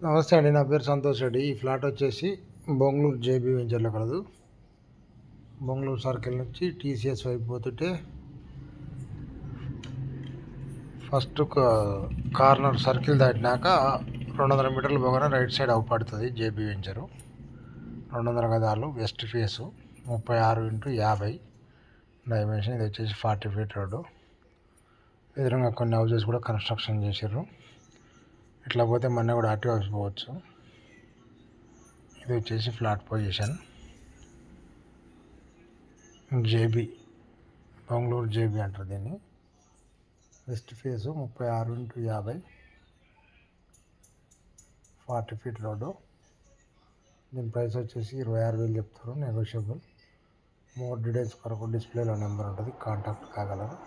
నమస్తే అండి, నా పేరు సంతోష్ రెడ్డి. ఈ ఫ్లాట్ వచ్చేసి బొంగళూరు జేబీ వెంచర్లో కలదు. బొంగళూరు సర్కిల్ నుంచి టీసీఎస్ వైపు పోతుంటే ఫస్ట్ కార్నర్ సర్కిల్ దాటినాక 200 మీటర్లు పోగానే రైట్ సైడ్ అవుపడుతుంది జేబీ వెంచరు. 200 గదాలు, వెస్ట్ ఫేసు, 36x50 డైమెన్షన్. ఇది వచ్చేసి 40 ఫీట్ రోడ్డు. ఎదురుగా కొన్ని హౌజెస్ కూడా కన్స్ట్రక్షన్ చేసారు. ఇట్లా పోతే మొన్న కూడా ఆర్టీఓ ఆఫీస్ పోవచ్చు. ఇది వచ్చేసి flat position JB, Bengaluru JB అంటారు దీన్ని. West face, 36x50, 40 feet road. దీని ప్రైస్ వచ్చేసి 26,000 చెప్తారు, నెగోషియబుల్. మోర్ డీటెయిల్స్ కొరకు డిస్ప్లేలో నెంబర్ ఉంటుంది, కాంటాక్ట్ కాగలరు.